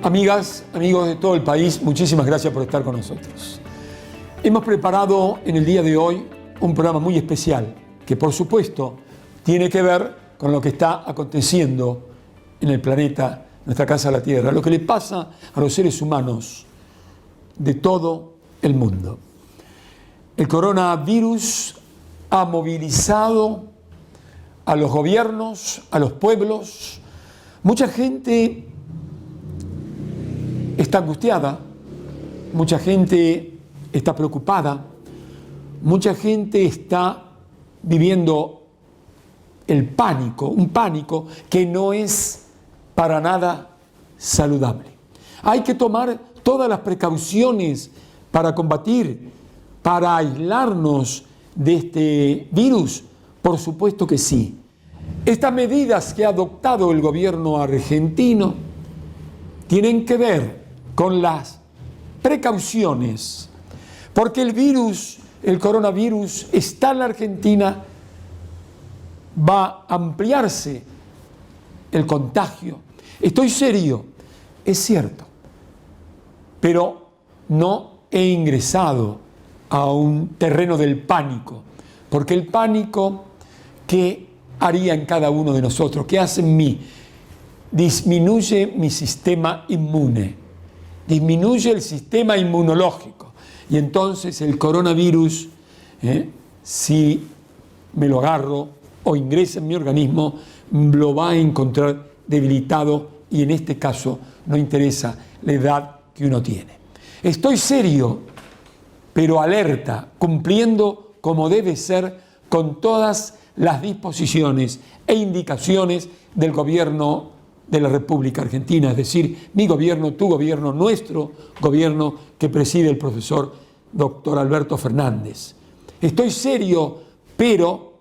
Amigas, amigos de todo el país, muchísimas gracias por estar con nosotros. Hemos preparado en el día de hoy un programa muy especial que, por supuesto, tiene que ver con lo que está aconteciendo en el planeta, nuestra casa, la Tierra, lo que le pasa a los seres humanos de todo el mundo. El coronavirus ha movilizado a los gobiernos, a los pueblos. Mucha gente está angustiada, mucha gente está preocupada, mucha gente está viviendo el pánico, un pánico que no es para nada saludable. Hay que tomar todas las precauciones para combatir, para aislarnos de este virus. Por supuesto que sí. Estas medidas que ha adoptado el gobierno argentino tienen que ver con las precauciones, porque el virus, el coronavirus, está en la Argentina, va a ampliarse el contagio. Estoy serio, es cierto, pero no he ingresado a un terreno del pánico, porque el pánico, ¿qué haría en cada uno de nosotros? ¿Qué hace en mí? Disminuye mi sistema inmune, disminuye el sistema inmunológico, y entonces el coronavirus, si me lo agarro o ingresa en mi organismo, lo va a encontrar debilitado, y en este caso no interesa la edad que uno tiene. Estoy serio, pero alerta, cumpliendo como debe ser con todas las disposiciones e indicaciones del gobierno de la República Argentina, es decir, mi gobierno, tu gobierno, nuestro gobierno que preside el profesor doctor Alberto Fernández. Estoy serio, pero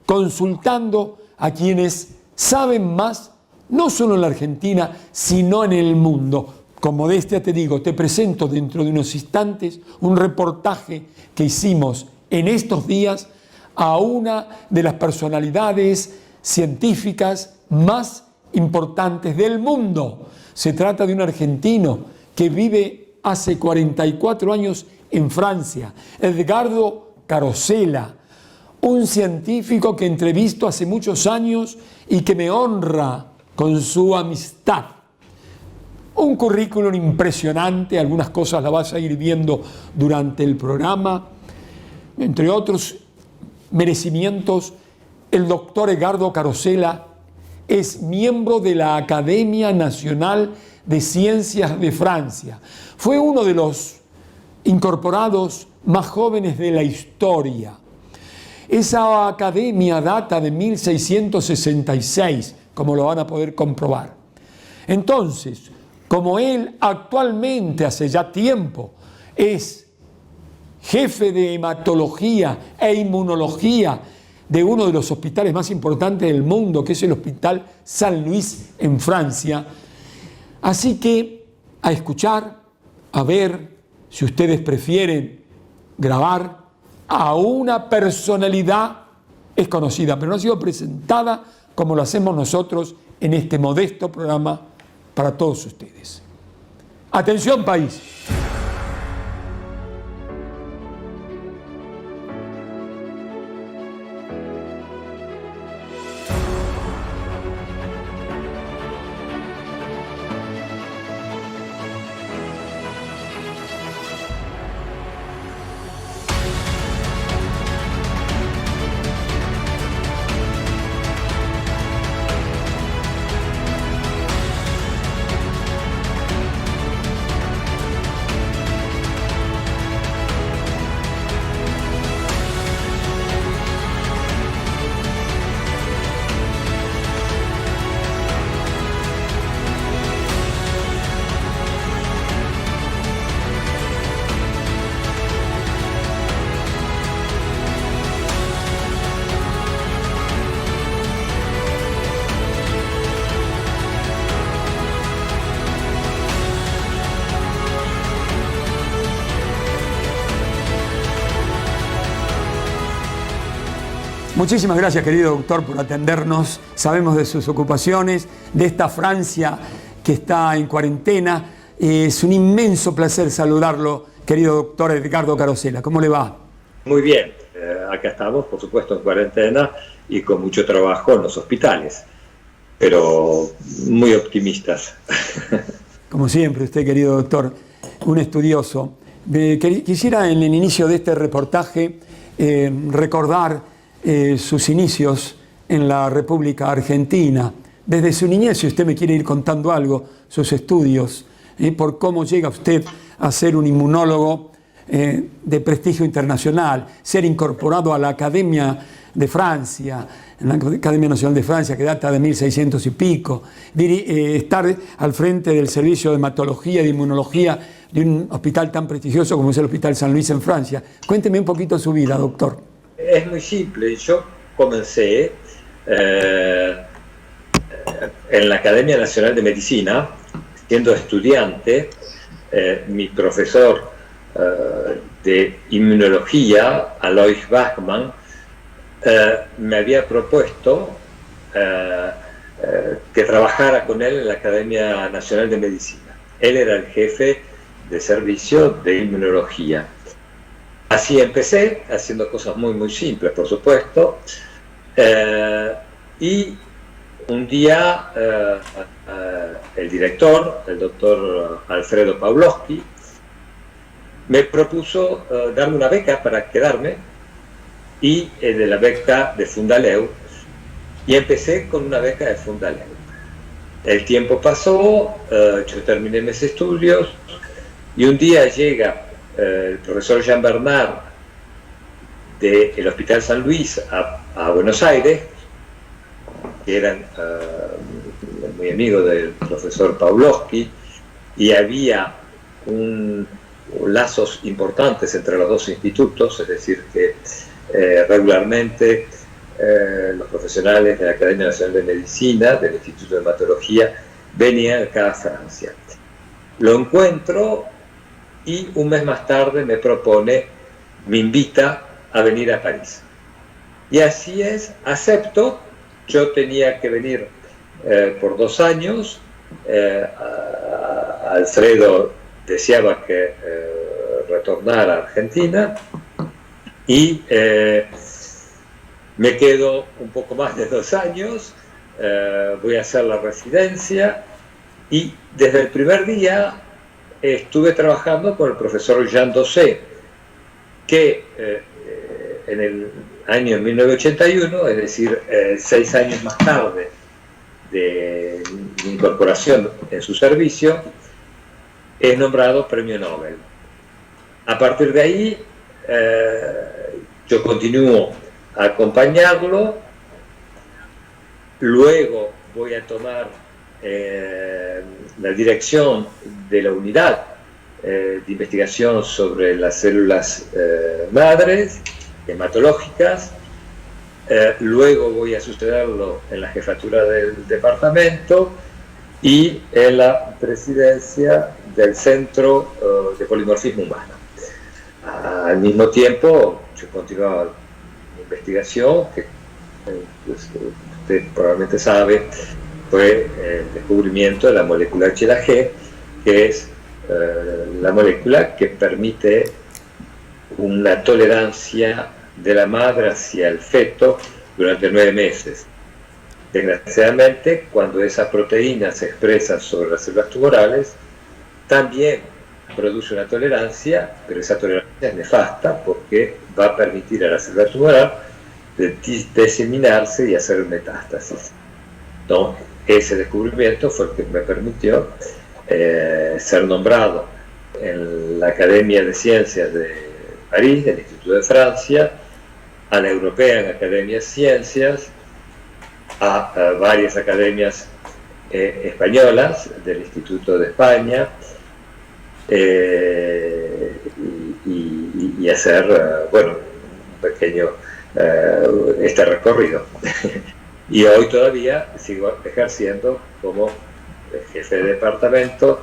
consultando a quienes saben más, no solo en la Argentina, sino en el mundo. Como te digo, te presento dentro de unos instantes un reportaje que hicimos en estos días a una de las personalidades científicas más importantes del mundo. Se trata de un argentino que vive hace 44 años en Francia, Edgardo Carosella, un científico que entrevisto hace muchos años y que me honra con su amistad. Un currículum impresionante, algunas cosas las vas a ir viendo durante el programa. Entre otros merecimientos, el doctor Edgardo Carosella es miembro de la Academia Nacional de Ciencias de Francia. Fue uno de los incorporados más jóvenes de la historia. Esa academia data de 1666, como lo van a poder comprobar. Entonces, como él actualmente, hace ya tiempo, es jefe de hematología e inmunología de uno de los hospitales más importantes del mundo, que es el Hospital San Luis en Francia. Así que a escuchar, a ver, si ustedes prefieren grabar, a una personalidad es conocida, pero no ha sido presentada como lo hacemos nosotros en este modesto programa para todos ustedes. Atención, país. Muchísimas gracias, querido doctor, por atendernos. Sabemos de sus ocupaciones, de esta Francia que está en cuarentena. Es un inmenso placer saludarlo, querido doctor Edgardo Carosella. ¿Cómo le va? Muy bien, acá estamos, por supuesto, en cuarentena y con mucho trabajo en los hospitales, pero muy optimistas. Como siempre, usted, querido doctor, un estudioso. Quisiera en el inicio de este reportaje recordar sus inicios en la República Argentina. Desde su niñez, si usted me quiere ir contando algo, sus estudios, por cómo llega usted a ser un inmunólogo de prestigio internacional, ser incorporado a la Academia de Francia, en la Academia Nacional de Francia, que data de 1600 y pico, estar al frente del servicio de hematología y de inmunología de un hospital tan prestigioso como es el Hospital San Luis en Francia. Cuénteme un poquito su vida, doctor. Es muy simple, yo comencé en la Academia Nacional de Medicina, siendo estudiante. Mi profesor de inmunología, Alois Bachmann, me había propuesto que trabajara con él en la Academia Nacional de Medicina. Él era el jefe de servicio de inmunología. Así empecé, haciendo cosas muy simples, por supuesto, y un día el director, el doctor Alfredo Pawlowski, me propuso darme una beca para quedarme, y de la beca de Fundaleu, y empecé con una beca de Fundaleu. El tiempo pasó, yo terminé mis estudios, y un día llega el profesor Jean Bernard del Hospital San Luis a Buenos Aires, que eran muy amigos del profesor Pawlowski, y había lazos importantes entre los dos institutos, es decir, que regularmente los profesionales de la Academia Nacional de Medicina, del Instituto de Hematología, venían acá a Francia. Lo encuentro y un mes más tarde me invita a venir a París. Y así es, acepto. Yo tenía que venir por 2 años. Alfredo deseaba que retornara a Argentina, y me quedo un poco más de 2 años. Voy a hacer la residencia, y desde el primer día estuve trabajando con el profesor Jean Dosset, que en el año 1981, es decir, 6 años más tarde de mi incorporación en su servicio, es nombrado Premio Nobel. A partir de ahí, yo continúo a acompañarlo. Luego voy a tomar la dirección de la unidad de investigación sobre las células madres hematológicas. Luego voy a sucederlo en la jefatura del departamento y en la presidencia del Centro de Polimorfismo Humano. Al mismo tiempo, yo continuaba mi investigación, que usted probablemente sabe, fue el descubrimiento de la molécula HLA-G, que es la molécula que permite una tolerancia de la madre hacia el feto durante 9 meses. Desgraciadamente, cuando esa proteína se expresa sobre las células tumorales, también produce una tolerancia, pero esa tolerancia es nefasta porque va a permitir a la célula tumoral diseminarse y hacer metástasis. Entonces, ese descubrimiento fue el que me permitió ser nombrado en la Academia de Ciencias de París, del Instituto de Francia, a la European Academy of Sciences, a varias academias españolas del Instituto de España, y hacer, bueno, un pequeño este recorrido. Y hoy todavía sigo ejerciendo como jefe de departamento,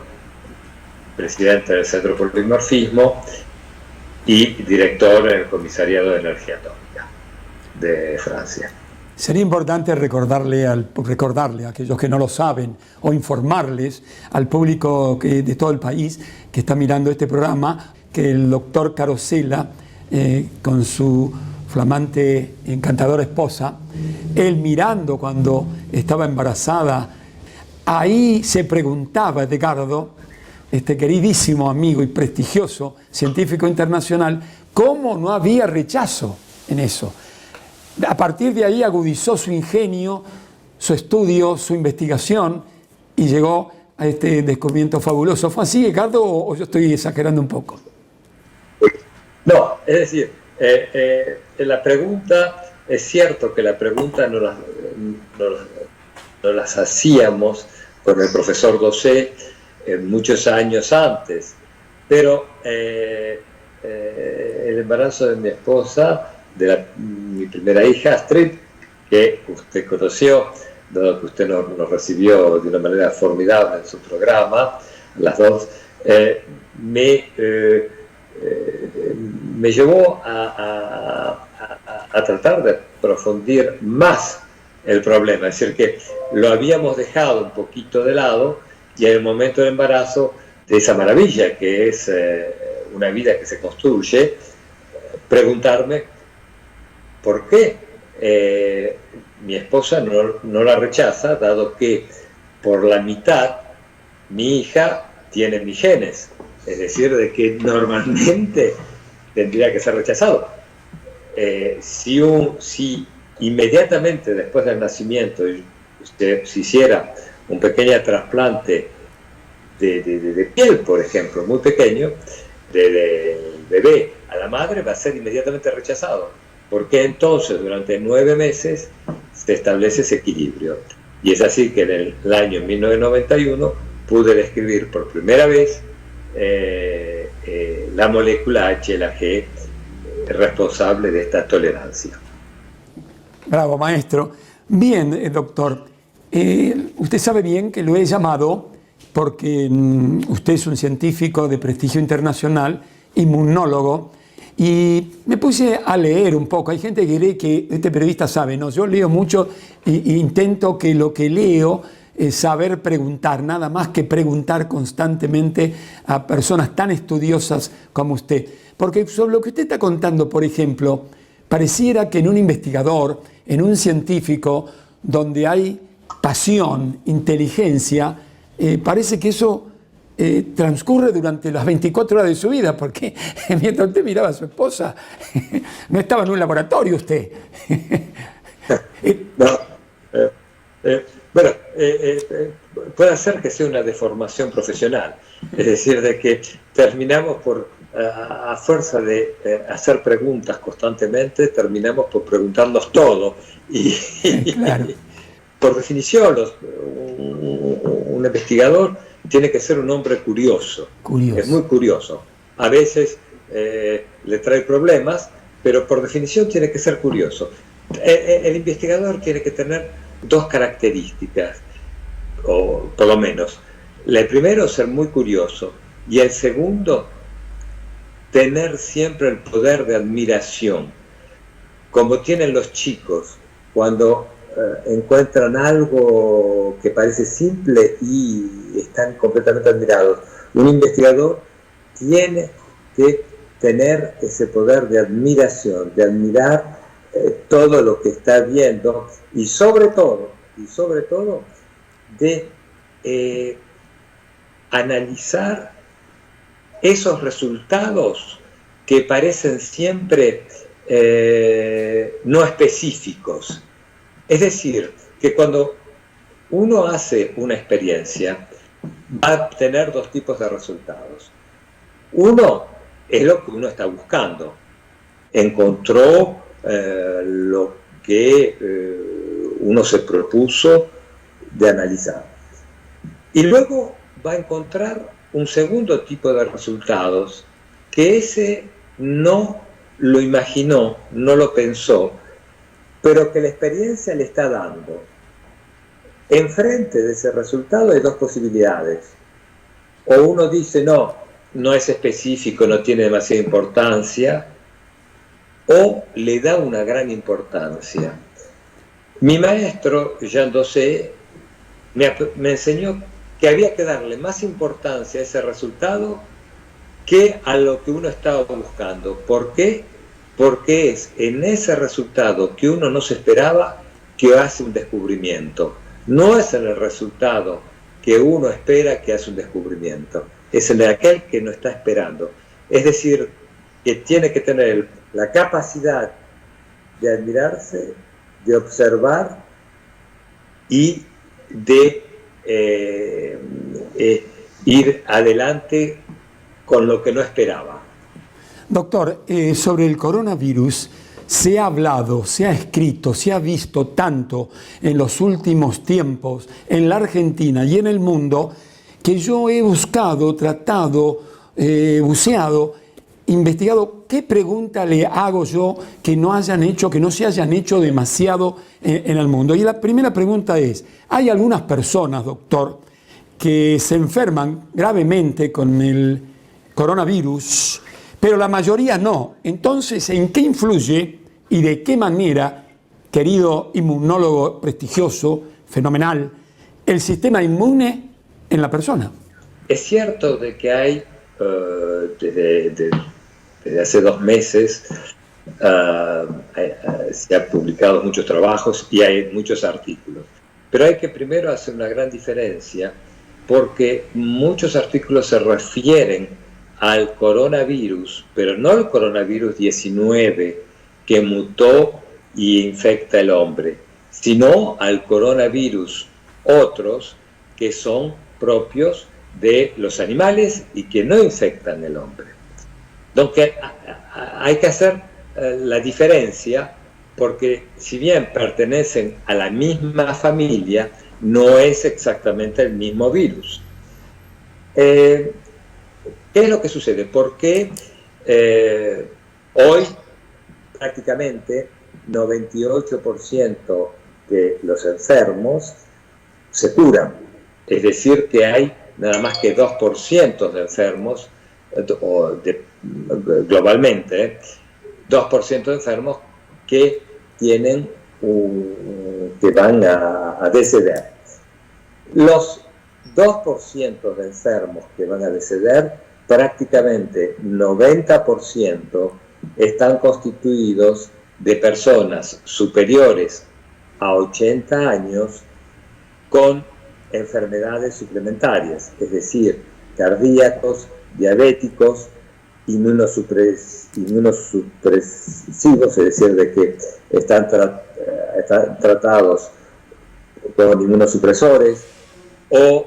presidente del Centro de Polimorfismo y director en el Comisariado de Energía Atómica de Francia. Sería importante recordarle a aquellos que no lo saben o informarles al público de todo el país que está mirando este programa que el doctor Carosella, con su flamante, encantadora esposa, él mirando cuando estaba embarazada, ahí se preguntaba, Edgardo, este queridísimo amigo y prestigioso científico internacional, cómo no había rechazo en eso. A partir de ahí agudizó su ingenio, su estudio, su investigación y llegó a este descubrimiento fabuloso. ¿Fue así, Edgardo, o yo estoy exagerando un poco? No, es decir, la pregunta, es cierto que la pregunta no las hacíamos con el profesor Dosé muchos años antes, pero el embarazo de mi esposa, mi primera hija, Astrid, que usted conoció, dado que usted nos recibió de una manera formidable en su programa, las dos, me llevó a tratar de aprofundir más el problema, es decir, que lo habíamos dejado un poquito de lado y en el momento del embarazo, de esa maravilla que es una vida que se construye, preguntarme por qué mi esposa no la rechaza, dado que por la mitad mi hija tiene mis genes, es decir, de que normalmente tendría que ser rechazado. Si inmediatamente después del nacimiento usted se hiciera un pequeño trasplante de piel, por ejemplo, muy pequeño, del bebé a la madre, va a ser inmediatamente rechazado, porque entonces durante 9 meses se establece ese equilibrio. Y es así que en el año 1991 pude describir por primera vez la molécula HLA-G responsable de esta tolerancia. Bravo, maestro. Bien, doctor, usted sabe bien que lo he llamado porque usted es un científico de prestigio internacional, inmunólogo, y me puse a leer un poco. Hay gente que cree que este periodista sabe, no, yo leo mucho e intento que lo que leo es saber preguntar, nada más que preguntar constantemente a personas tan estudiosas como usted. Porque sobre lo que usted está contando, por ejemplo, pareciera que en un investigador, en un científico, donde hay pasión, inteligencia, parece que eso transcurre durante las 24 horas de su vida, porque mientras usted miraba a su esposa, no estaba en un laboratorio usted. No, bueno, puede ser que sea una deformación profesional, es decir, de que terminamos por, a fuerza de hacer preguntas constantemente, terminamos por preguntarnos todo. Claro. Por definición, un investigador tiene que ser un hombre curioso. Es muy curioso. A veces le trae problemas, pero por definición tiene que ser curioso. El investigador tiene que tener 2 características, o por lo menos. El primero, ser muy curioso, y el segundo, tener siempre el poder de admiración, como tienen los chicos cuando encuentran algo que parece simple y están completamente admirados. Un investigador tiene que tener ese poder de admiración, de admirar todo lo que está viendo y sobre todo de analizar esos resultados que parecen siempre no específicos. Es decir, que cuando uno hace una experiencia, va a obtener 2 tipos de resultados. Uno es lo que uno está buscando. Encontró lo que uno se propuso de analizar. Y luego va a encontrar un segundo tipo de resultados, que ese no lo imaginó, no lo pensó, pero que la experiencia le está dando. Enfrente de ese resultado hay 2 posibilidades. O uno dice, no es específico, no tiene demasiada importancia, o le da una gran importancia. Mi maestro, Jean Dosé, me enseñó que había que darle más importancia a ese resultado que a lo que uno estaba buscando. ¿Por qué? Porque es en ese resultado que uno no se esperaba que hace un descubrimiento. No es en el resultado que uno espera que hace un descubrimiento, es en aquel que no está esperando. Es decir, que tiene que tener la capacidad de admirarse, de observar y de ir adelante con lo que no esperaba. Doctor, sobre el coronavirus se ha hablado, se ha escrito, se ha visto tanto en los últimos tiempos en la Argentina y en el mundo que yo he buscado, tratado, buceado, investigado qué pregunta le hago yo que no se hayan hecho demasiado en el mundo. Y la primera pregunta es, hay algunas personas, doctor, que se enferman gravemente con el coronavirus, pero la mayoría no. Entonces, ¿en qué influye y de qué manera, querido inmunólogo prestigioso, fenomenal, el sistema inmune en la persona? Es cierto de que hay, desde hace 2 meses, se han publicado muchos trabajos y hay muchos artículos. Pero hay que primero hacer una gran diferencia, porque muchos artículos se refieren al coronavirus, pero no al coronavirus 19 que mutó y infecta al hombre, sino al coronavirus otros que son propios de los animales y que no infectan al hombre. Entonces hay que hacer la diferencia, porque si bien pertenecen a la misma familia, no es exactamente el mismo virus. ¿Qué es lo que sucede? Porque hoy prácticamente 98% de los enfermos se curan. Es decir, que hay nada más que 2% de enfermos, globalmente, 2% de enfermos que tienen que van a deceder. Los 2% de enfermos que van a deceder, prácticamente 90% están constituidos de personas superiores a 80 años con enfermedades suplementarias, es decir, cardíacos, diabéticos, inmunosupresivos, es decir, de que están tratados con inmunosupresores o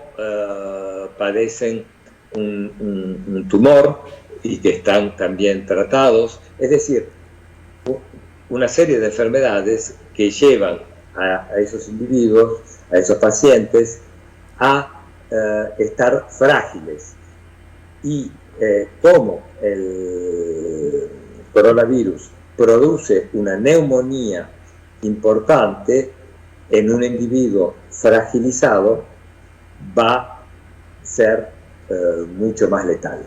padecen un tumor y que están también tratados, es decir, una serie de enfermedades que llevan a esos individuos, a esos pacientes, a estar frágiles. Y como el coronavirus produce una neumonía importante en un individuo fragilizado, va a ser mucho más letal.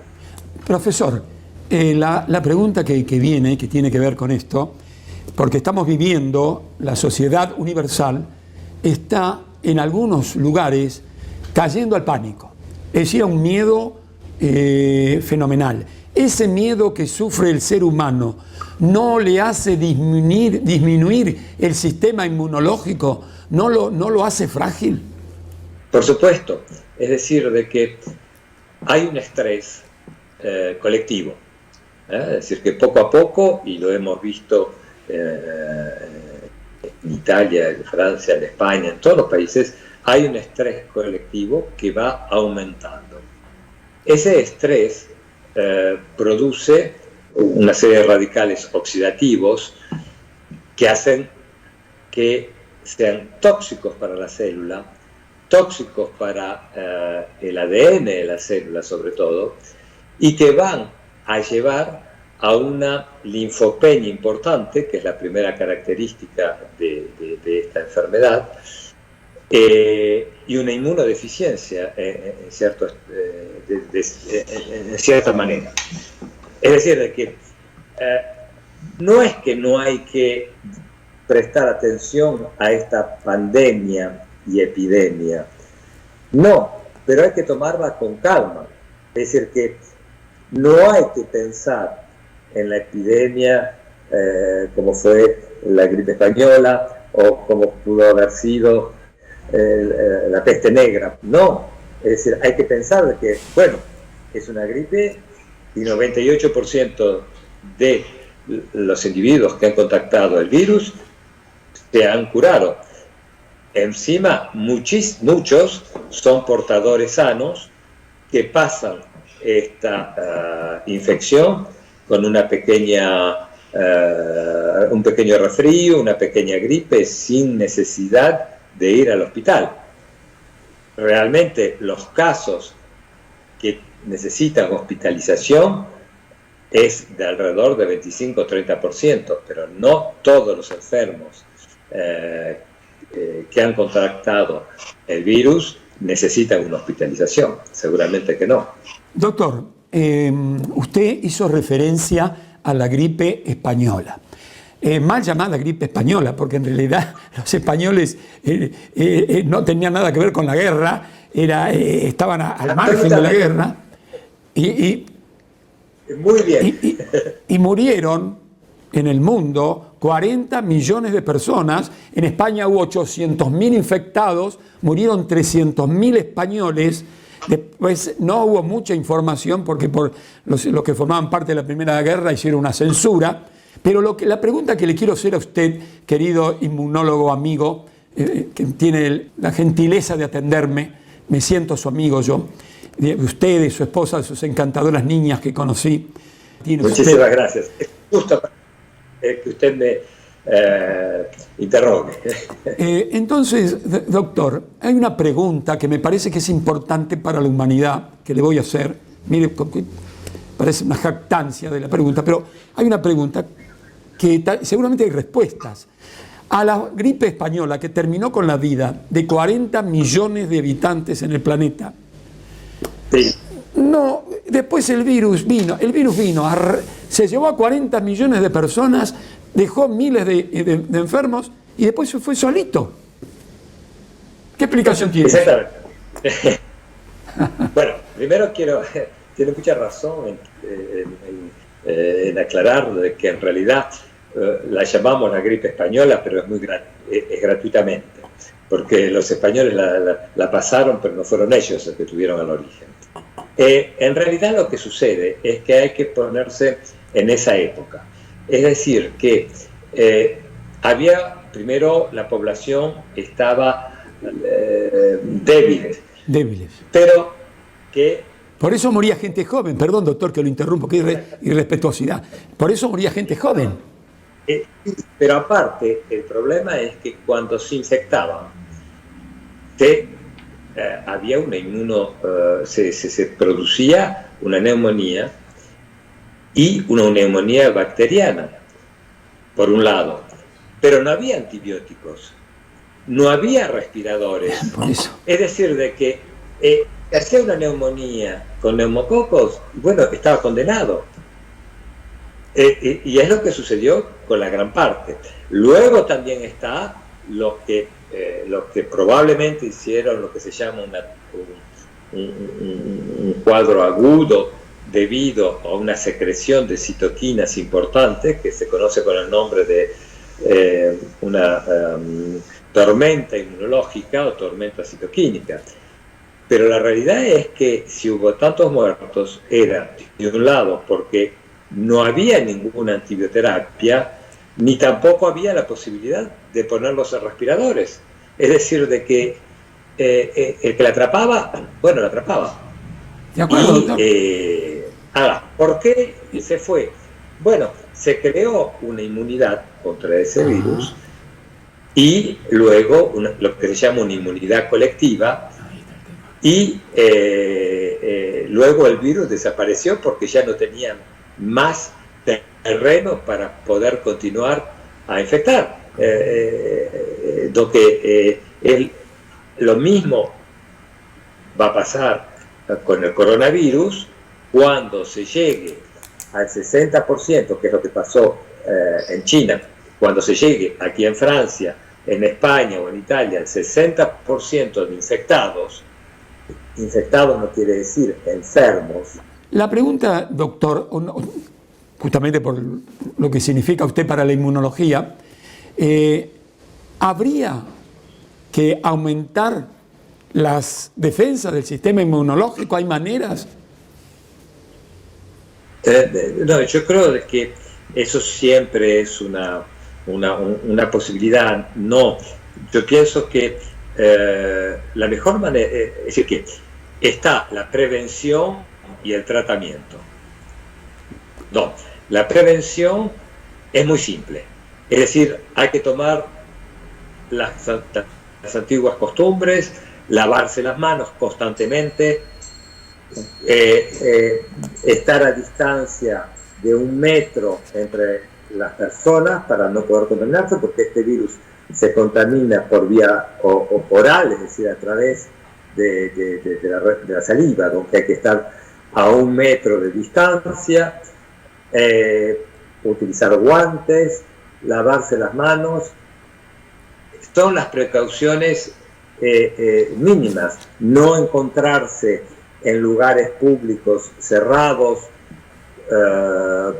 Profesor, la pregunta que viene, que tiene que ver con esto, porque estamos viviendo, la sociedad universal está en algunos lugares cayendo al pánico, es decir, a un miedo fenomenal. Ese miedo que sufre el ser humano no le hace disminuir el sistema inmunológico, no lo hace frágil. Por supuesto, es decir, de que hay un estrés colectivo, es decir, que poco a poco, y lo hemos visto en Italia, en Francia, en España, en todos los países, hay un estrés colectivo que va aumentando. Ese estrés produce una serie de radicales oxidativos que hacen que sean tóxicos para la célula, tóxicos para el ADN de la célula sobre todo, y que van a llevar a una linfopenia importante, que es la primera característica de esta enfermedad, y una inmunodeficiencia en cierta manera. Es decir, de que no es que no hay que prestar atención a esta pandemia y epidemia. No, pero hay que tomarla con calma. Es decir, que no hay que pensar en la epidemia como fue la gripe española o como pudo haber sido la peste negra. No, es decir, hay que pensar de que, bueno, es una gripe y 98% de los individuos que han contactado el virus se han curado. Encima, muchos son portadores sanos que pasan esta infección con una pequeña, un pequeño resfrío, una pequeña gripe, sin necesidad de ir al hospital. Realmente los casos que necesitan hospitalización es de alrededor de 25-30%, pero no todos los enfermos que han contractado el virus necesitan una hospitalización, seguramente que no. Doctor, usted hizo referencia a la gripe española. Mal llamada gripe española, porque en realidad los españoles no tenían nada que ver con la guerra, estaban al margen de la guerra muy bien. Y murieron en el mundo 40 millones de personas. En España hubo 800.000 infectados, murieron 300.000 españoles. Después no hubo mucha información porque por los que formaban parte de la Primera Guerra hicieron una censura. Pero la pregunta que le quiero hacer a usted, querido inmunólogo amigo, que tiene la gentileza de atenderme, me siento su amigo yo, de usted, de su esposa, de sus encantadoras niñas que conocí. Muchísimas gracias. Es justo que usted me interrogue. Entonces, doctor, hay una pregunta que me parece que es importante para la humanidad, que le voy a hacer. Mire, parece una jactancia de la pregunta, pero hay una pregunta que seguramente hay respuestas. A la gripe española, que terminó con la vida de 40 millones de habitantes en el planeta, sí. No, después el virus vino, se llevó a 40 millones de personas, dejó miles de enfermos y después se fue solito. ¿Qué explicación tiene? Exactamente. Bueno, primero tiene mucha razón en aclarar de que en realidad la llamamos la gripe española, pero es gratuitamente, porque los españoles la pasaron, pero no fueron ellos los que tuvieron el origen. En realidad lo que sucede es que hay que ponerse en esa época. Es decir, que primero la población estaba débil. Pero que... Por eso moría gente joven. Perdón, doctor, que lo interrumpo, qué irrespetuosidad. Por eso moría gente joven. Pero aparte, el problema es que cuando se infectaban, había se producía una neumonía y una neumonía bacteriana, por un lado. Pero no había antibióticos, no había respiradores. Por eso. Es decir, de que hacía una neumonía con neumococos, bueno, estaba condenado. Y es lo que sucedió con la gran parte. Luego también está los que probablemente hicieron lo que se llama un cuadro agudo debido a una secreción de citoquinas importante que se conoce con el nombre de una tormenta inmunológica o tormenta citoquínica. Pero la realidad es que si hubo tantos muertos era, de un lado, porque no había ninguna antibioterapia, ni tampoco había la posibilidad de ponerlos en respiradores. Es decir, de que el que la atrapaba, bueno, la atrapaba. De acuerdo. ¿Por qué se fue? Bueno, se creó una inmunidad contra ese virus y luego lo que se llama una inmunidad colectiva y luego el virus desapareció porque ya no tenían más terreno para poder continuar a infectar. Lo mismo va a pasar con el coronavirus cuando se llegue al 60%, que es lo que pasó en China, cuando se llegue aquí en Francia, en España o en Italia, el 60% de infectados no quiere decir enfermos. La pregunta, doctor, justamente por lo que significa usted para la inmunología, ¿habría que aumentar las defensas del sistema inmunológico? ¿Hay maneras? No, yo creo que eso siempre es una posibilidad. No, yo pienso que la mejor manera, es decir, que está la prevención y el tratamiento. No, la prevención es muy simple, es decir, hay que tomar las antiguas costumbres, lavarse las manos constantemente, estar a distancia de 1 metro entre las personas para no poder contaminarse, porque este virus se contamina por vía oral, es decir, a través de la saliva, donde hay que estar a 1 metro de distancia, utilizar guantes, lavarse las manos. Son las precauciones mínimas. No encontrarse en lugares públicos cerrados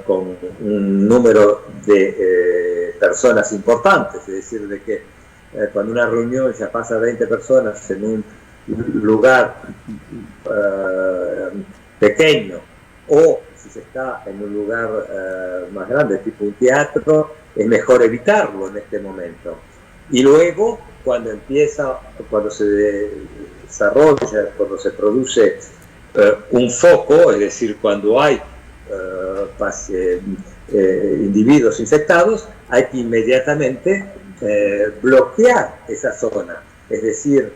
con un número de personas importantes, es decir, de que cuando una reunión ya pasa 20 personas en un lugar pequeño, o si se está en un lugar más grande, tipo un teatro, es mejor evitarlo en este momento. Y luego, cuando se desarrolla, cuando se produce un foco, es decir, cuando hay individuos infectados, hay que inmediatamente bloquear esa zona, es decir,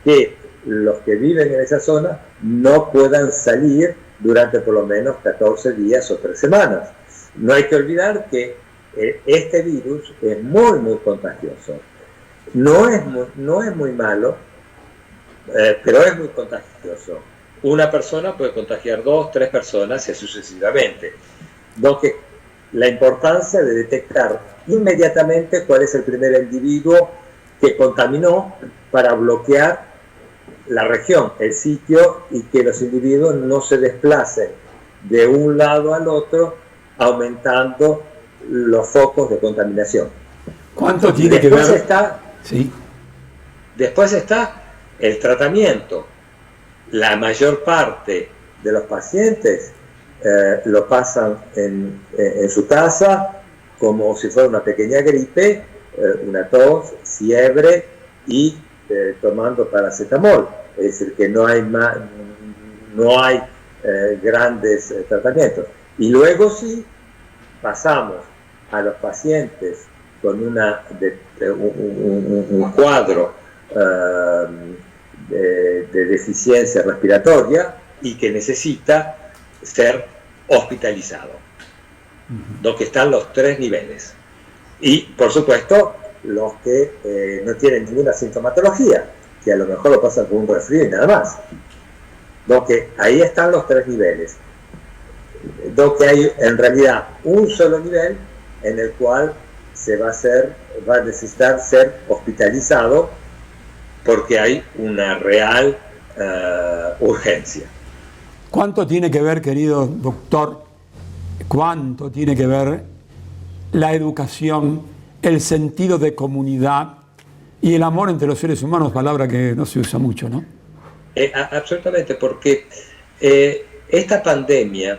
que los que viven en esa zona no puedan salir durante por lo menos 14 días o 3 semanas. No hay que olvidar que este virus es muy contagioso. No es muy malo, pero es muy contagioso. Una persona puede contagiar 2, 3 personas y así sucesivamente. Entonces, la importancia de detectar inmediatamente cuál es el primer individuo que contaminó para bloquear la región, el sitio, y que los individuos no se desplacen de un lado al otro, aumentando los focos de contaminación. ¿Cuánto tiene que ver? Después está el tratamiento. La mayor parte de los pacientes lo pasan en su casa como si fuera una pequeña gripe, una tos, fiebre y tomando paracetamol. Es decir, que no hay grandes tratamientos. Y luego sí pasamos a los pacientes con un cuadro de deficiencia respiratoria y que necesita ser hospitalizado. Donde están los 3 niveles. Y, por supuesto, los que no tienen ninguna sintomatología, que a lo mejor lo pasan con un resfrío y nada más. Donde ahí están los 3 niveles. Donde hay en realidad un solo nivel en el cual va a necesitar ser hospitalizado porque hay una real urgencia. ¿Cuánto tiene que ver, querido doctor, cuánto tiene que ver la educación, el sentido de comunidad y el amor entre los seres humanos, palabra que no se usa mucho, ¿no? Absolutamente, porque esta pandemia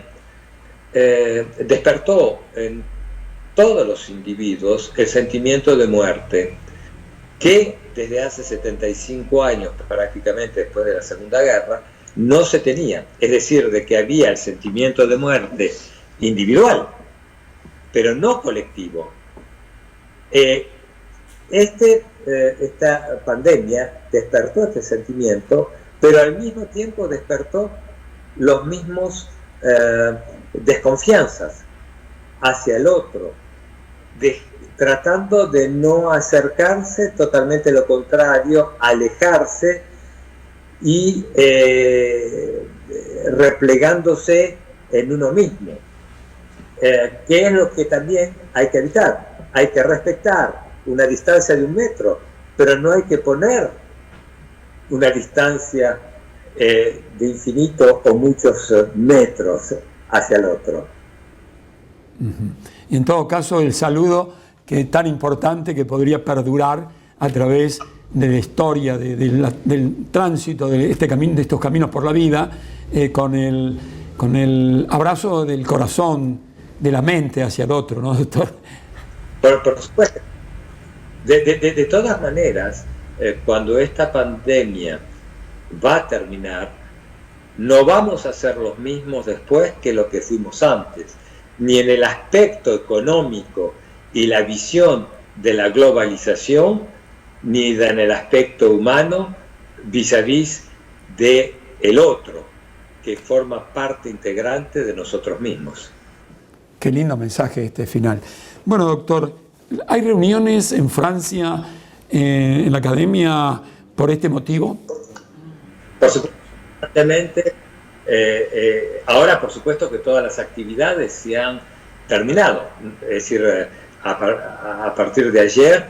despertó en todos los individuos el sentimiento de muerte, que desde hace 75 años, prácticamente después de la Segunda Guerra, no se tenía. Es decir, de que había el sentimiento de muerte individual, pero no colectivo. Esta pandemia despertó este sentimiento, pero al mismo tiempo despertó los mismos desconfianzas hacia el otro, tratando de no acercarse, totalmente lo contrario, alejarse y replegándose en uno mismo, que es lo que también hay que evitar. hay que respetar una distancia de 1 metro, pero no hay que poner una distancia de infinito o muchos metros hacia el otro. Y en todo caso, el saludo, que es tan importante, que podría perdurar a través de la historia, del tránsito de estos caminos por la vida, con el abrazo del corazón, de la mente hacia el otro, ¿no, doctor? Por supuesto. De todas maneras, cuando esta pandemia va a terminar, no vamos a ser los mismos después que lo que fuimos antes, ni en el aspecto económico y la visión de la globalización, ni en el aspecto humano vis-a-vis de el otro, que forma parte integrante de nosotros mismos. Qué lindo mensaje este final. Bueno, doctor, ¿hay reuniones en Francia, en la academia, por este motivo? Por supuesto, ahora por supuesto que todas las actividades se han terminado, es decir, a partir de ayer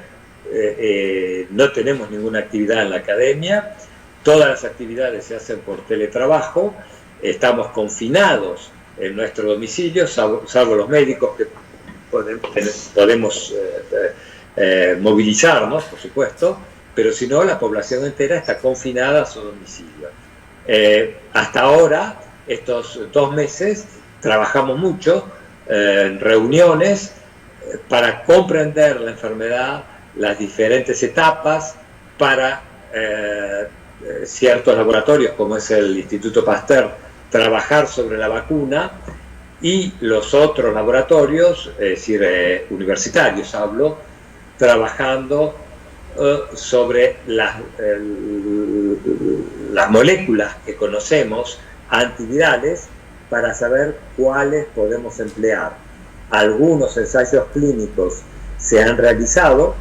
no tenemos ninguna actividad en la academia, todas las actividades se hacen por teletrabajo, estamos confinados en nuestro domicilio, salvo los médicos que podemos movilizarnos, por supuesto, pero si no, la población entera está confinada a su domicilio. Hasta ahora, estos 2 meses, trabajamos mucho en reuniones para comprender la enfermedad, las diferentes etapas, para ciertos laboratorios, como es el Instituto Pasteur, trabajar sobre la vacuna, y los otros laboratorios, es decir, universitarios hablo, trabajando sobre las moléculas que conocemos, antivirales, para saber cuáles podemos emplear. Algunos ensayos clínicos se han realizado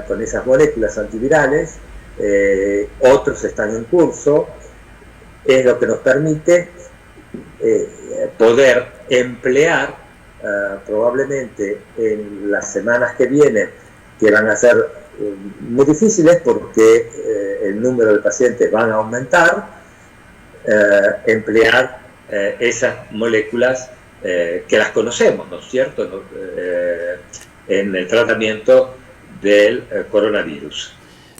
con esas moléculas antivirales, otros están en curso, es lo que nos permite poder emplear probablemente en las semanas que vienen, que van a ser muy difíciles porque el número de pacientes van a aumentar, emplear esas moléculas que las conocemos, ¿no es cierto?, en el tratamiento del coronavirus.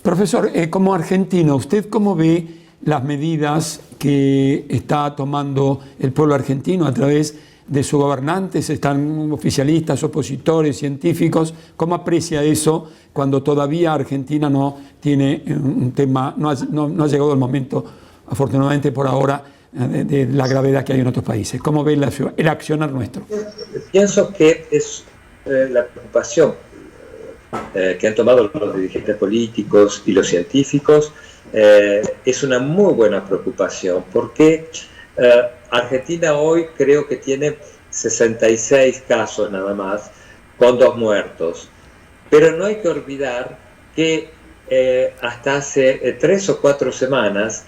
Profesor, como argentino, ¿usted cómo ve las medidas que está tomando el pueblo argentino a través de sus gobernantes? Están oficialistas, opositores, científicos. ¿Cómo aprecia eso cuando todavía Argentina no tiene un tema, no ha llegado el momento, afortunadamente por ahora, de la gravedad que hay en otros países? ¿Cómo ve el accionar nuestro? Pienso que es la preocupación que han tomado los dirigentes políticos y los científicos, es una muy buena preocupación, porque Argentina hoy creo que tiene 66 casos nada más, con 2 muertos. Pero no hay que olvidar que hasta hace 3 o 4 semanas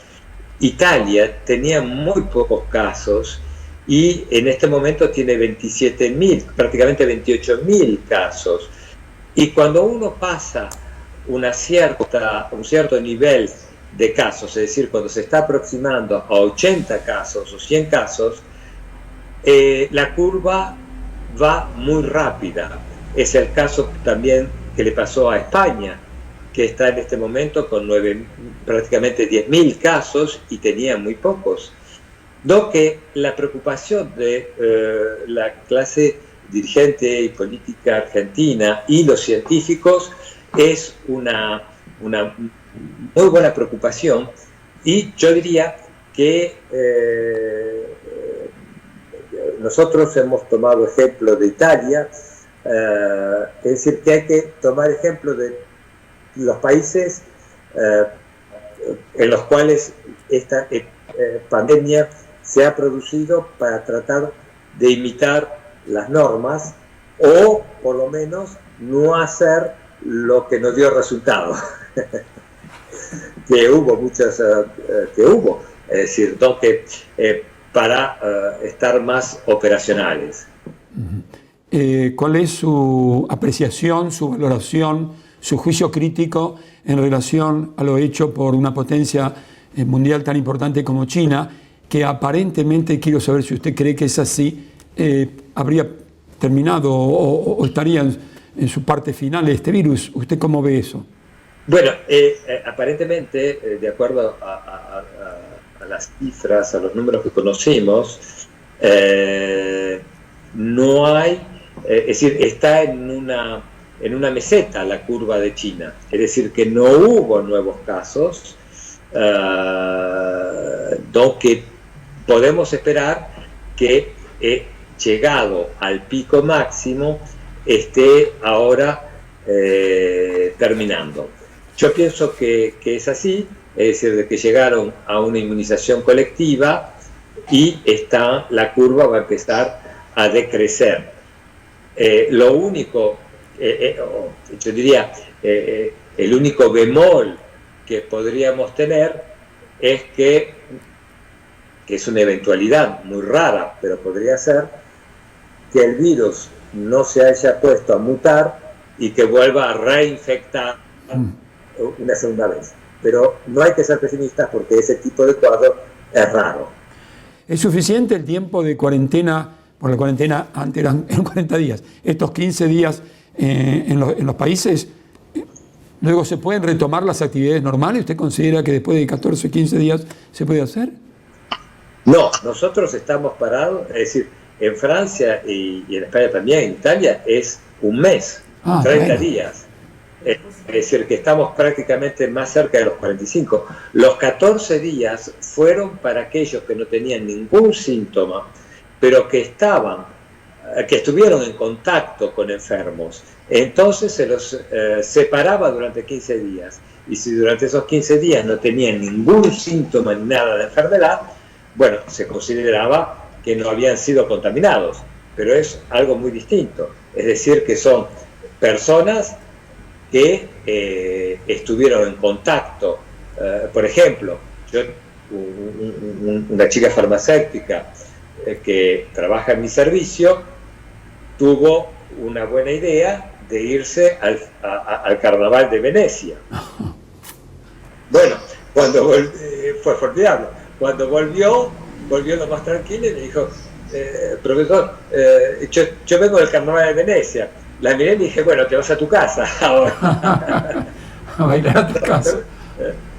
Italia tenía muy pocos casos y en este momento tiene 27.000, prácticamente 28.000 casos. Y cuando uno pasa un cierto nivel de casos, es decir, cuando se está aproximando a 80 casos o 100 casos, la curva va muy rápida. Es el caso también que le pasó a España, que está en este momento con prácticamente 10.000 casos y tenía muy pocos. Lo que la preocupación de la clase dirigente y política argentina y los científicos es una muy buena preocupación, y yo diría que nosotros hemos tomado ejemplo de Italia, es decir, que hay que tomar ejemplo de los países en los cuales esta pandemia se ha producido, para tratar de imitar las normas, o por lo menos no hacer lo que nos dio resultado. que hubo muchas, es decir, para estar más operacionales. ¿cuál es su apreciación, su valoración, su juicio crítico en relación a lo hecho por una potencia mundial tan importante como China, que aparentemente, quiero saber si usted cree que es así, habría terminado o estaría en su parte final este virus? ¿Usted cómo ve eso? Bueno, aparentemente, de acuerdo a las cifras, a los números que conocemos, no hay, es decir, está en una meseta la curva de China, es decir, que no hubo nuevos casos, que podemos esperar que llegado al pico máximo esté ahora terminando. Yo pienso que es así, es decir, de que llegaron a una inmunización colectiva y la curva va a empezar a decrecer. Lo único, yo diría, el único bemol que podríamos tener es que es una eventualidad muy rara, pero podría ser que el virus no se haya puesto a mutar y que vuelva a reinfectar una segunda vez. Pero no hay que ser pesimistas porque ese tipo de cuadro es raro. ¿Es suficiente el tiempo de cuarentena? Por la cuarentena antes eran 40 días. Estos 15 días en los países, luego se pueden retomar las actividades normales. ¿Usted considera que después de 14 o 15 días se puede hacer? No, nosotros estamos parados, es decir, en Francia y en España también, en Italia es un mes, 30 días. Es decir, que estamos prácticamente más cerca de los 45. Los 14 días fueron para aquellos que no tenían ningún síntoma, pero que estuvieron en contacto con enfermos. Entonces se los separaba durante 15 días. Y si durante esos 15 días no tenían ningún síntoma ni nada de enfermedad, bueno, se consideraba que no habían sido contaminados. Pero es algo muy distinto. Es decir, que son personas que estuvieron en contacto. Por ejemplo, una chica farmacéutica que trabaja en mi servicio tuvo una buena idea de irse al carnaval de Venecia. Bueno, fue formidable. Cuando volvió lo más tranquilo y me dijo, profesor, yo vengo del carnaval de Venecia. La miré y le dije, bueno, te vas a tu casa ahora. A bailar a tu casa.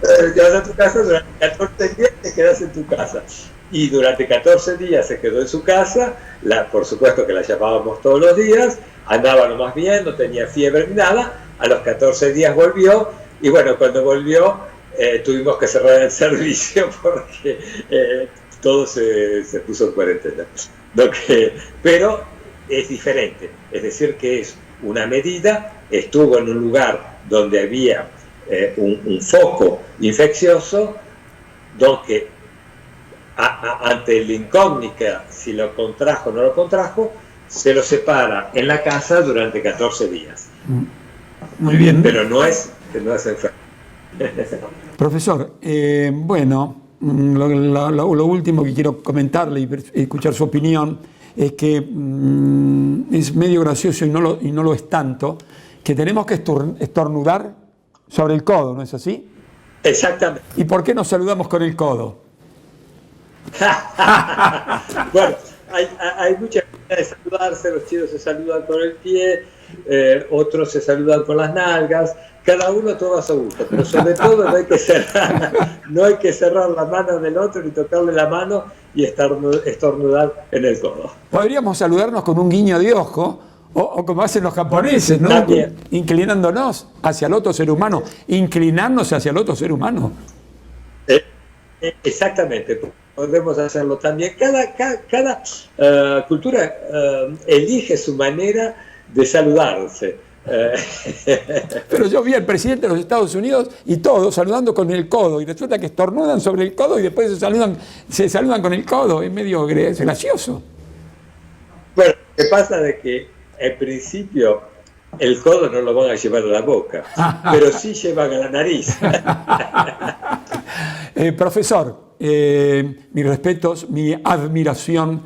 Te vas a tu casa, durante 14 días te quedas en tu casa. Y durante 14 días se quedó en su casa, por supuesto que la llamábamos todos los días, andaba lo más bien, no tenía fiebre ni nada, a los 14 días volvió, y bueno, cuando volvió tuvimos que cerrar el servicio porque todo se puso en cuarentena. Pero es diferente, es decir que es una medida, estuvo en un lugar donde había un foco infeccioso, donde ante la incógnita si lo contrajo o no lo contrajo, se lo separa en la casa durante 14 días. Muy bien. Pero no es enfermo. Profesor, bueno, lo último que quiero comentarle y escuchar su opinión es que es medio gracioso y no lo es tanto, que tenemos que estornudar sobre el codo, ¿no es así? Exactamente. ¿Y por qué nos saludamos con el codo? Bueno, hay muchas maneras de saludarse, los chinos se saludan con el pie, otros se saludan con las nalgas, cada uno todo a su gusto, pero sobre todo no hay que cerrar la mano del otro ni tocarle la mano y estornudar en el codo. Podríamos saludarnos con un guiño de ojo, o como hacen los japoneses, ¿no? También. Inclinándonos hacia el otro ser humano, inclinarnos hacia el otro ser humano. Exactamente, podemos hacerlo también. Cada cultura elige su manera de saludarse. Pero yo vi al presidente de los Estados Unidos y todos saludando con el codo, y resulta que estornudan sobre el codo y después se saludan con el codo. Es medio gracioso. Bueno, lo que pasa es que en principio el codo no lo van a llevar a la boca, pero sí llevan a la nariz. Profesor, mis respetos, mi admiración,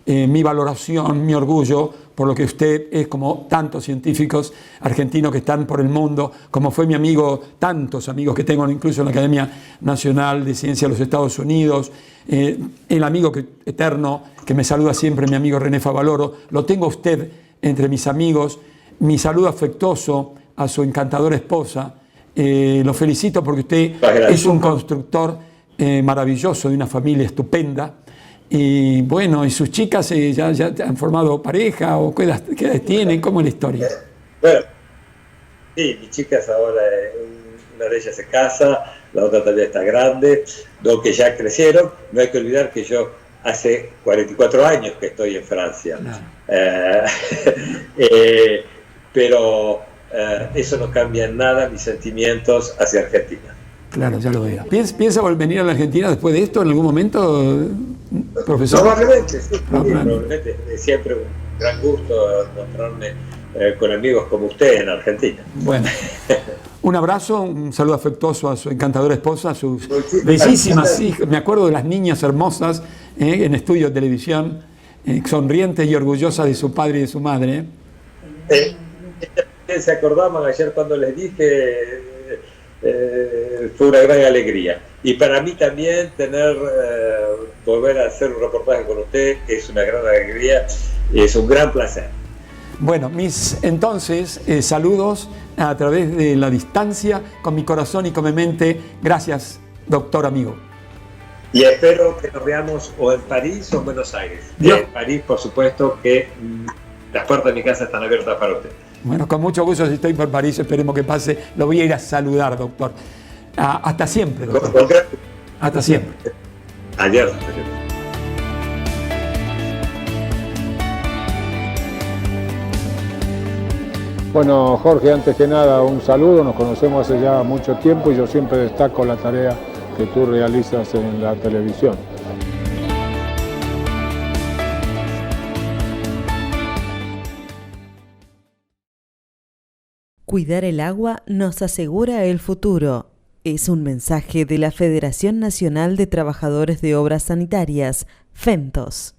mi valoración, mi orgullo por lo que usted es como tantos científicos argentinos que están por el mundo, como fue mi amigo, tantos amigos que tengo incluso en la Academia Nacional de Ciencias de los Estados Unidos, el amigo eterno que me saluda siempre, mi amigo René Favaloro, lo tengo a usted entre mis amigos, mi saludo afectuoso a su encantadora esposa, lo felicito porque usted es un constructor maravilloso de una familia estupenda. Y bueno, ¿y sus chicas ya han formado pareja o qué edad tienen? ¿Cómo es la historia? Bueno, sí, mis chicas ahora, una de ellas se casa, la otra todavía está grande, dos que ya crecieron. No hay que olvidar que yo hace 44 años que estoy en Francia. Claro. Pero eso no cambia en nada mis sentimientos hacia Argentina. Claro, ya lo veo. ¿Piensa venir a la Argentina después de esto en algún momento, profesor? Probablemente, sí, probablemente. Es siempre un gran gusto encontrarme con amigos como usted en Argentina. Bueno, un abrazo, un saludo afectuoso a su encantadora esposa, a sus bellísimas hijas. Me acuerdo de las niñas hermosas en estudio de televisión, sonrientes y orgullosas de su padre y de su madre. Se acordaban ayer cuando les dije... fue una gran alegría, y para mí también volver a hacer un reportaje con usted es una gran alegría, es un gran placer. Bueno, mis entonces saludos a través de la distancia, con mi corazón y con mi mente. Gracias, doctor amigo. Y espero que nos veamos o en París o en Buenos Aires. En París, por supuesto, que las puertas de mi casa están abiertas para usted. Bueno, con mucho gusto, si estoy por París, esperemos que pase. Lo voy a ir a saludar, doctor. Hasta siempre, doctor. Hasta siempre. Adiós. Bueno, Jorge, antes que nada, un saludo. Nos conocemos hace ya mucho tiempo y yo siempre destaco la tarea que tú realizas en la televisión. Cuidar el agua nos asegura el futuro. Es un mensaje de la Federación Nacional de Trabajadores de Obras Sanitarias, FENTOS.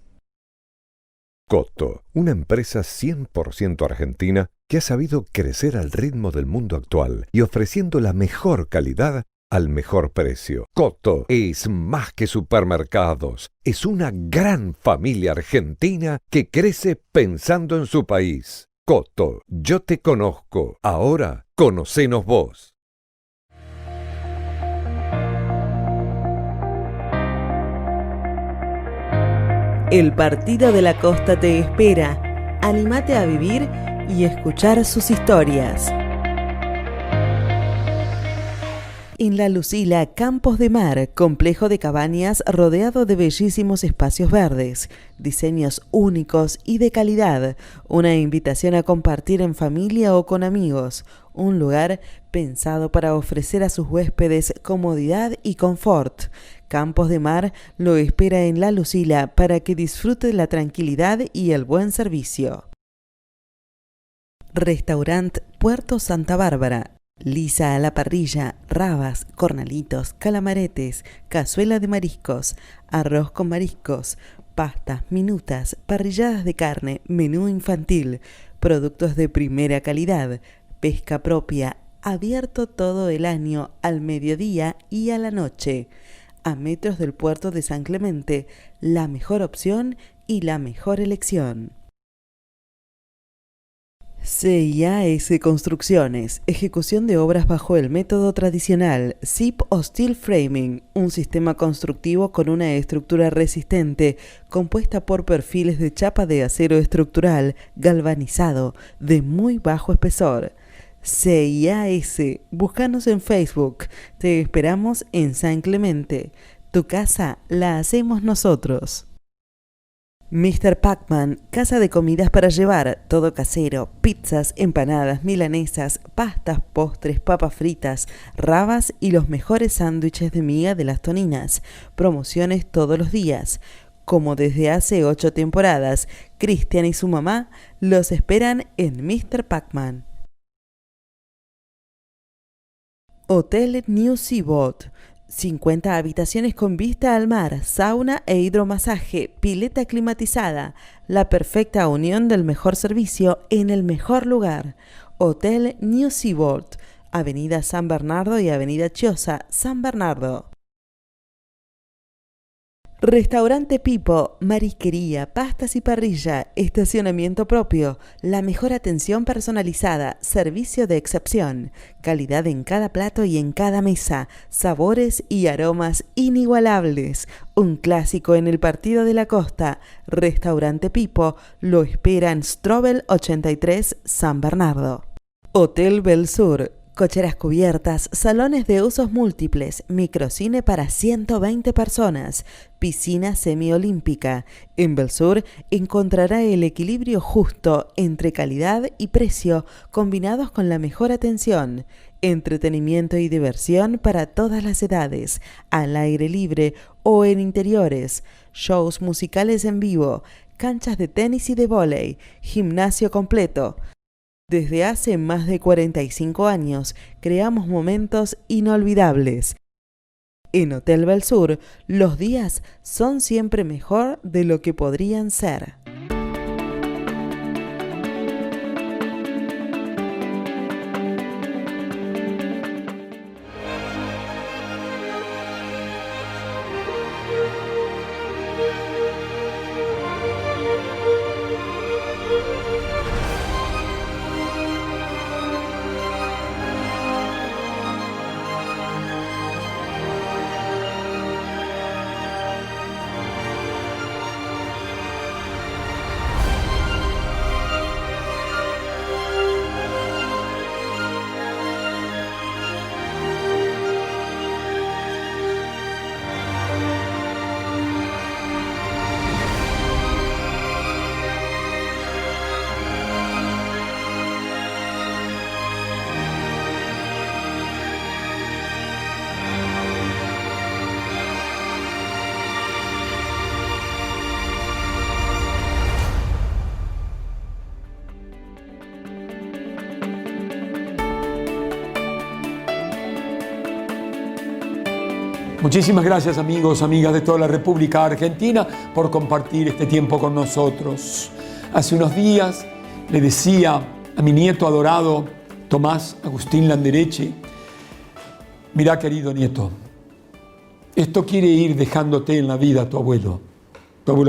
Coto, una empresa 100% argentina que ha sabido crecer al ritmo del mundo actual y ofreciendo la mejor calidad al mejor precio. Coto es más que supermercados, es una gran familia argentina que crece pensando en su país. Coto, yo te conozco, ahora conocenos vos. El Partido de la Costa te espera. Anímate a vivir y escuchar sus historias. En La Lucila, Campos de Mar, complejo de cabañas rodeado de bellísimos espacios verdes, diseños únicos y de calidad, una invitación a compartir en familia o con amigos, un lugar pensado para ofrecer a sus huéspedes comodidad y confort. Campos de Mar lo espera en La Lucila para que disfrute la tranquilidad y el buen servicio. Restaurant Puerto Santa Bárbara. Lisa a la parrilla, rabas, cornalitos, calamaretes, cazuela de mariscos, arroz con mariscos, pastas, minutas, parrilladas de carne, menú infantil, productos de primera calidad, pesca propia, abierto todo el año al mediodía y a la noche. A metros del puerto de San Clemente, la mejor opción y la mejor elección. CIAS Construcciones, ejecución de obras bajo el método tradicional, SIP o Steel Framing, un sistema constructivo con una estructura resistente, compuesta por perfiles de chapa de acero estructural, galvanizado, de muy bajo espesor. CIAS, búscanos en Facebook, te esperamos en San Clemente, tu casa la hacemos nosotros. Mr. Pacman, casa de comidas para llevar, todo casero, pizzas, empanadas, milanesas, pastas, postres, papas fritas, rabas y los mejores sándwiches de miga de las Toninas. Promociones todos los días. Como desde hace 8 temporadas, Cristian y su mamá los esperan en Mr. Pacman. Hotel New Seaboat. 50 habitaciones con vista al mar, sauna e hidromasaje, pileta climatizada, la perfecta unión del mejor servicio en el mejor lugar. Hotel New Seaboard, Avenida San Bernardo y Avenida Chiosa, San Bernardo. Restaurante Pipo, marisquería, pastas y parrilla, estacionamiento propio, la mejor atención personalizada, servicio de excepción, calidad en cada plato y en cada mesa, sabores y aromas inigualables. Un clásico en el Partido de la Costa. Restaurante Pipo lo espera en Strobel 83, San Bernardo. Hotel Belsur. Cocheras cubiertas, salones de usos múltiples, microcine para 120 personas, piscina semiolímpica. En Belsur encontrará el equilibrio justo entre calidad y precio, combinados con la mejor atención. Entretenimiento y diversión para todas las edades, al aire libre o en interiores. Shows musicales en vivo, canchas de tenis y de vóley, gimnasio completo. Desde hace más de 45 años creamos momentos inolvidables. En Hotel Belsur, los días son siempre mejor de lo que podrían ser. Muchísimas gracias, amigos, amigas de toda la República Argentina, por compartir este tiempo con nosotros. Hace unos días le decía a mi nieto adorado, Tomás Agustín Landereche: mirá, querido nieto, esto quiere ir dejándote en la vida tu abuelo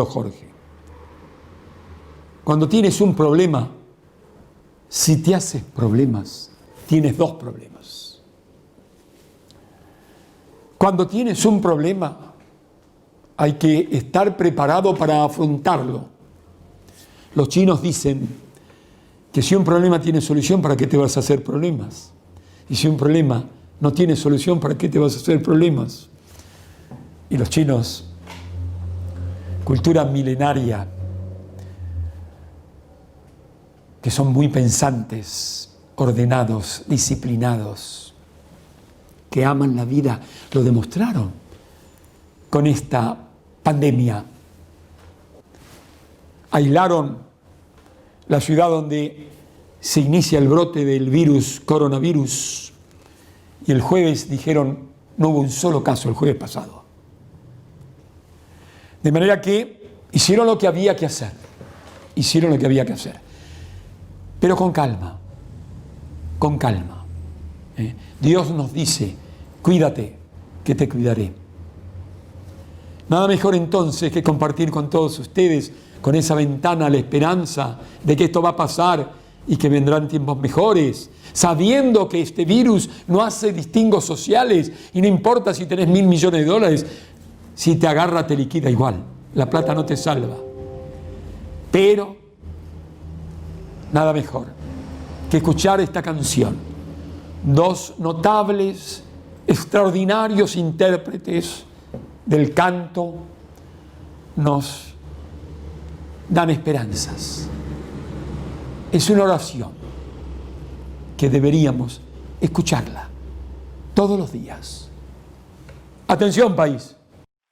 Jorge. Cuando tienes un problema, si te haces problemas, tienes dos problemas. Cuando tienes un problema, hay que estar preparado para afrontarlo. Los chinos dicen que si un problema tiene solución, ¿para qué te vas a hacer problemas? Y si un problema no tiene solución, ¿para qué te vas a hacer problemas? Y los chinos, cultura milenaria, que son muy pensantes, ordenados, disciplinados, que aman la vida, lo demostraron con esta pandemia. Aislaron la ciudad donde se inicia el brote del coronavirus, y el jueves dijeron, no hubo un solo caso el jueves pasado. De manera que hicieron lo que había que hacer, pero con calma, Dios nos dice, cuídate, que te cuidaré. Nada mejor entonces que compartir con todos ustedes, con esa ventana a la esperanza de que esto va a pasar y que vendrán tiempos mejores, sabiendo que este virus no hace distingos sociales y no importa si tenés $1.000 millones, si te agarra te liquida igual, la plata no te salva. Pero nada mejor que escuchar esta canción. Dos notables, extraordinarios intérpretes del canto nos dan esperanzas. Es una oración que deberíamos escucharla todos los días. Atención, país.